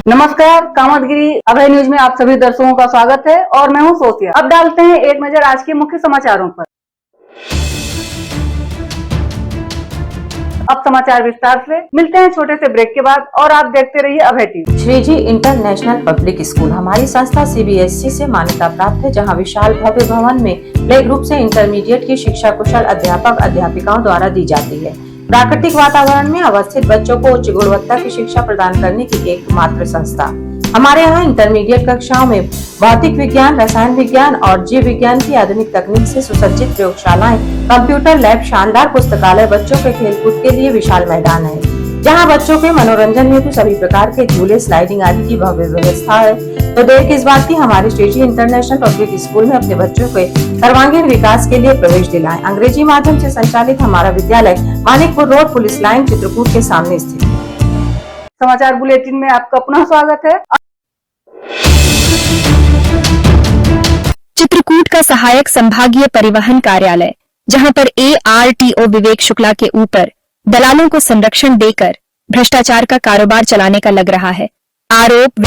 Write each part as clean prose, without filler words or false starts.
नमस्कार, कामतगिरी अभय न्यूज में आप सभी दर्शकों का स्वागत है और मैं हूं सोफिया। अब डालते हैं एक नजर आज के मुख्य समाचारों पर। अब समाचार विस्तार से। मिलते हैं छोटे से ब्रेक के बाद और आप देखते रहिए Abhay TV. Shreeji international public school हमारी संस्था CBSE से मान्यता प्राप्त है, जहां विशाल भव्य भवन में प्ले ग्रुप से इंटरमीडिएट की शिक्षा कुशल अध्यापक अध्यापिकाओं द्वारा दी जाती है। प्राकृतिक वातावरण में अवस्थित बच्चों को उच्च गुणवत्ता की शिक्षा प्रदान करने की एकमात्र संस्था। हमारे यहाँ इंटरमीडिएट कक्षाओं में भौतिक विज्ञान, रसायन विज्ञान और जीव विज्ञान की आधुनिक तकनीक से सुसज्जित प्रयोगशालाएं, कंप्यूटर लैब, शानदार पुस्तकालय, बच्चों के खेलकूद के लिए विशाल मैदान है, जहाँ बच्चों के मनोरंजन हेतु सभी प्रकार के झूले, स्लाइडिंग आदि की भव्य व्यवस्था है। तो देर किस बात की, हमारे श्रीजी इंटरनेशनल पब्लिक स्कूल में अपने बच्चों के सर्वांगीण विकास के लिए प्रवेश दिलाएं। अंग्रेजी माध्यम से संचालित हमारा विद्यालय Manikpur road, police line, Chitrakoot के सामने स्थित है। समाचार बुलेटिन में आपका पुनः स्वागत है। चित्रकूट का सहायक संभागीय परिवहन कार्यालय, जहां पर ARTO विवेक शुक्ला के ऊपर दलालों को संरक्षण देकर भ्रष्टाचार का कारोबार चलाने का लग रहा है आरोप।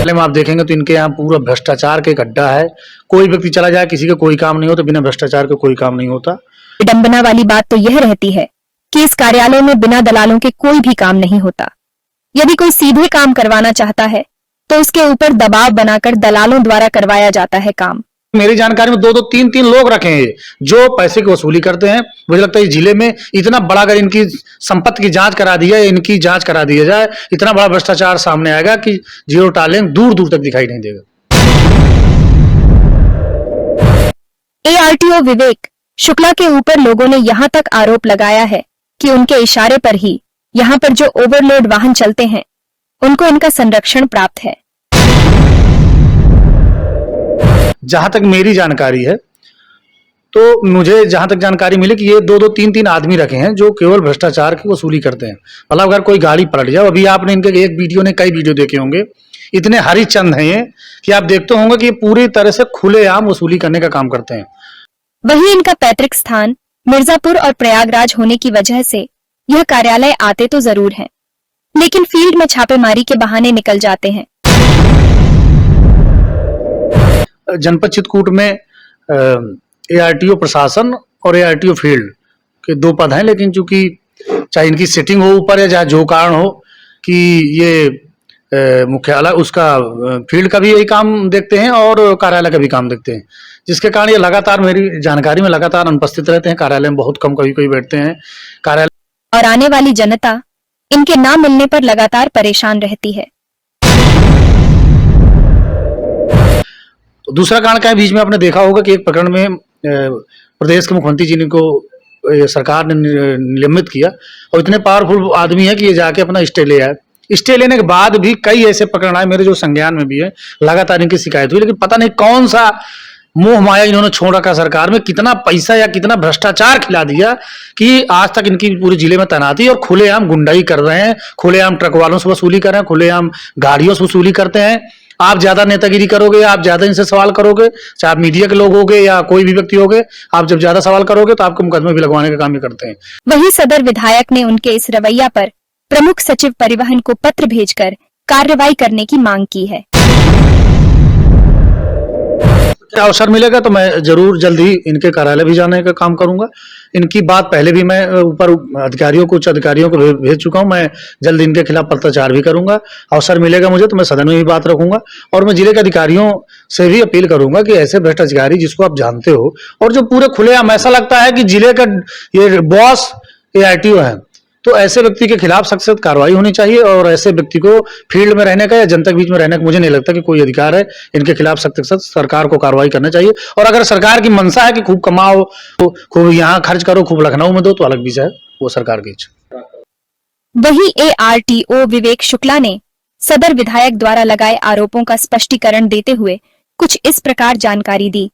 में आप देखेंगे तो इनके यहाँ पूरा भ्रष्टाचार के गड्ढा है। कोई व्यक्ति चला जाए, किसी का कोई काम नहीं होता, बिना भ्रष्टाचार के कोई काम नहीं होता। विडंबना वाली बात तो यह रहती है कि इस कार्यालय में बिना दलालों के कोई भी काम नहीं होता। यदि कोई सीधे काम करवाना चाहता है तो उसके ऊपर दबाव बनाकर दलालों द्वारा करवाया जाता है काम। मेरी जानकारी में 2-2, 3-3 लोग रखे हैं जो पैसे की वसूली करते हैं। मुझे लगता है इस जिले में इतना बड़ा, अगर इनकी संपत्ति की जांच करा दी जाए, इनकी जांच करा दी जाए, इतना बड़ा भ्रष्टाचार सामने आएगा कि जीरो टैलेंट दूर दूर तक दिखाई नहीं देगा। ARTO विवेक शुक्ला के ऊपर लोगों ने यहां तक आरोप लगाया है कि उनके इशारे पर ही यहां पर जो ओवरलोड वाहन चलते हैं उनको इनका संरक्षण प्राप्त है। जहां तक मेरी जानकारी है, तो मुझे जहां तक जानकारी मिली कि ये 2-2, 3-3 आदमी रखे हैं जो केवल भ्रष्टाचार की वसूली करते हैं। मतलब अगर कोई गाड़ी पलट जाए, अभी आपने इनके एक वीडियो ने कई वीडियो देखे होंगे, इतने हरिचंद हैं ये कि आप देखते होंगे कि ये पूरी तरह से खुलेआम वसूली करने का काम करते हैं। वहीं इनका पैतृक स्थान मिर्जापुर और प्रयागराज होने की वजह से यह कार्यालय आते तो जरूर हैं, लेकिन फील्ड में छापेमारी के बहाने निकल जाते हैं। जनपद चित्रकूट में ARTO प्रशासन और ARTO फील्ड के 2 पद हैं, लेकिन चूंकि चाहे इनकी सेटिंग हो ऊपर या चाहे जो कारण हो कि ये मुख्यालय उसका फील्ड का भी यही काम देखते हैं और कार्यालय का भी काम देखते हैं, जिसके कारण ये लगातार मेरी जानकारी में लगातार अनुपस्थित रहते हैं। कार्यालय में बहुत कम कभी बैठते हैं कार्यालय। और आने वाली जनता इनके ना मिलने पर लगातार परेशान रहती है। दूसरा कारण क्या है, बीच में आपने देखा होगा कि एक प्रकरण में प्रदेश के मुख्यमंत्री जी को सरकार ने निलंबित किया और इतने पावरफुल आदमी है कि ये जाके अपना स्टे ले आए। स्टे लेने के बाद भी कई ऐसे प्रकरण आए मेरे जो संज्ञान में भी है, लगातार इनकी शिकायत हुई, लेकिन पता नहीं कौन सा मोह माया इन्होंने छोड़ रखा सरकार में, कितना पैसा या कितना भ्रष्टाचार खिला दिया कि आज तक इनकी पूरे जिले में तैनाती और खुलेआम गुंडाई कर रहे हैं, खुलेआम ट्रक वालों से वसूली कर रहे हैं, खुलेआम गाड़ियों से वसूली करते हैं। आप ज्यादा नेतागिरी करोगे, आप ज्यादा इनसे सवाल करोगे, चाहे आप मीडिया के लोग होगे या कोई भी व्यक्ति होगे, आप जब ज्यादा सवाल करोगे तो आपको मुकदमे भी लगवाने का काम ही करते हैं। वहीं सदर विधायक ने उनके इस रवैया पर प्रमुख सचिव परिवहन को पत्र भेजकर कार्रवाई करने की मांग की है। अवसर मिलेगा तो मैं जरूर जल्द ही इनके कार्यालय भी जाने का काम करूंगा। इनकी बात पहले भी मैं ऊपर अधिकारियों को, उच्च अधिकारियों को भेज चुका हूं। मैं जल्द इनके खिलाफ पत्राचार भी करूंगा। अवसर मिलेगा मुझे तो मैं सदन में भी बात रखूंगा और मैं जिले के अधिकारियों से भी अपील करूंगा कि ऐसे भ्रष्ट अधिकारी जिसको आप जानते हो और जो पूरे खुलेआम ऐसा लगता है कि जिले का ये बॉस ARTO है, तो ऐसे व्यक्ति के खिलाफ सख्त कार्रवाई होनी चाहिए और ऐसे व्यक्ति को फील्ड में रहने का या जनता के बीच में रहने का मुझे नहीं लगता कि कोई अधिकार है। इनके खिलाफ सख्त सरकार को कार्रवाई करना चाहिए और अगर सरकार की मंशा है कि खूब कमाओ, खूब यहाँ खर्च करो, खूब लखनऊ में दो, तो अलग विषय है, वो सरकार की इच्छा। वहीं ARTO विवेक शुक्ला ने सदर विधायक द्वारा लगाए आरोपों का स्पष्टीकरण देते हुए कुछ इस प्रकार जानकारी दी।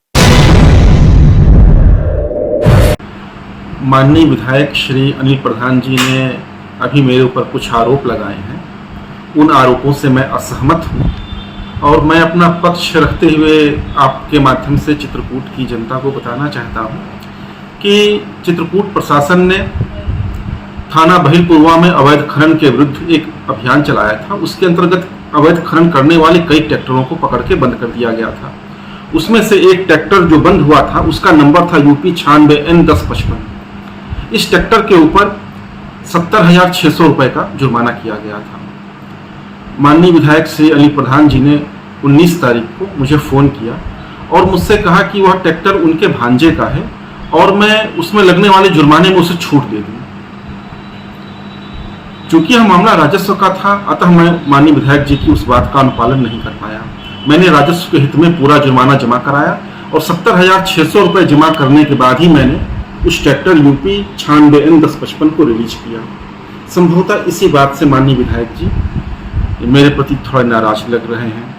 माननीय विधायक श्री अनिल प्रधान जी ने अभी मेरे ऊपर कुछ आरोप लगाए हैं। उन आरोपों से मैं असहमत हूं और मैं अपना पक्ष रखते हुए आपके माध्यम से चित्रकूट की जनता को बताना चाहता हूं कि चित्रकूट प्रशासन ने थाना बहिलपुरवा में अवैध खनन के विरुद्ध एक अभियान चलाया था। उसके अंतर्गत अवैध खनन करने वाले कई ट्रैक्टरों को पकड़ के बंद कर दिया गया था। उसमें से एक ट्रैक्टर जो बंद हुआ था उसका नंबर था UP 96N1055। इस ट्रैक्टर के ऊपर 70,600 रुपए का जुर्माना किया गया था। माननीय विधायक श्री अनिल प्रधान जी ने 19 तारीख को मुझे फ़ोन किया और मुझसे कहा कि वह ट्रैक्टर उनके भांजे का है और मैं उसमें लगने वाले जुर्माने में उसे छूट दे दूं। चूंकि यह मामला राजस्व का था, अतः मैं माननीय विधायक जी की उस बात का अनुपालन नहीं कर पाया। मैंने राजस्व के हित में पूरा जुर्माना जमा कराया और 70,600 रुपये जमा करने के बाद ही मैंने उस ट्रैक्टर UP 96N1055 को रिलीज किया। संभवतः इसी बात से माननीय विधायक जी मेरे प्रति थोड़ा नाराज लग रहे हैं।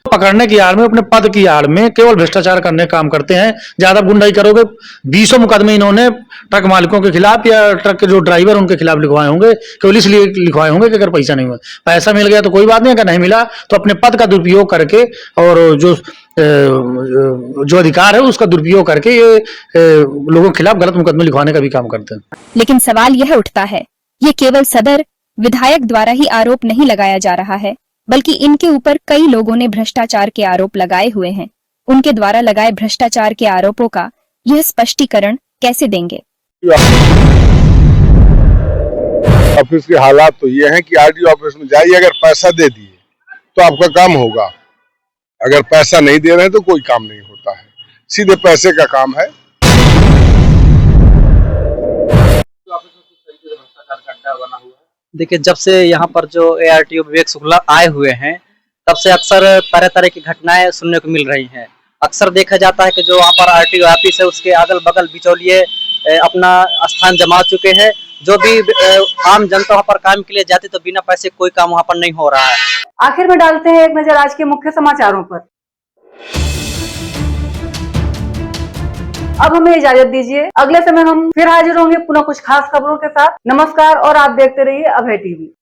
पकड़ने की आड़ में, अपने पद की आड़ में केवल भ्रष्टाचार करने का काम करते हैं। ज्यादा गुंडाई करोगे, 20 मुकदमे इन्होंने ट्रक मालिकों के खिलाफ या ट्रक के जो ड्राइवर उनके खिलाफ लिखवाए होंगे, केवल इसलिए लिखवाए होंगे कि अगर पैसा नहीं हुआ, पैसा मिल गया तो कोई बात नहीं, अगर नहीं मिला तो अपने पद का दुरुपयोग करके और जो अधिकार है उसका दुरुपयोग करके ये लोगों के खिलाफ गलत मुकदमे लिखवाने का भी काम करते हैं। लेकिन सवाल यह उठता है, ये केवल सदर विधायक द्वारा ही आरोप नहीं लगाया जा रहा है, बल्कि इनके ऊपर कई लोगों ने भ्रष्टाचार के आरोप लगाए हुए हैं। उनके द्वारा लगाए भ्रष्टाचार के आरोपों का यह स्पष्टीकरण कैसे देंगे? ऑफिस के हालात तो ये हैं कि RDO ऑफिस में जाइए, अगर पैसा दे दिए तो आपका काम होगा, अगर पैसा नहीं दे रहे हैं तो कोई काम नहीं होता है, सीधे पैसे का काम है। देखिए, जब से यहाँ पर जो ARTO विवेक शुक्ला आए हुए हैं, तब से अक्सर तरह तरह की घटनाएं सुनने को मिल रही हैं। अक्सर देखा जाता है कि जो वहाँ पर RTO ऑफिस है उसके अगल बगल बिचौलिए अपना स्थान जमा चुके हैं। जो भी आम जनता वहाँ पर काम के लिए जाती तो बिना पैसे कोई काम वहाँ पर नहीं हो रहा है। आखिर में डालते हैं एक नजर आज के मुख्य समाचारों पर। अब हमें इजाजत दीजिए, अगले समय हम फिर हाजिर होंगे पुनः कुछ खास खबरों के साथ। नमस्कार और आप देखते रहिए अभय टीवी।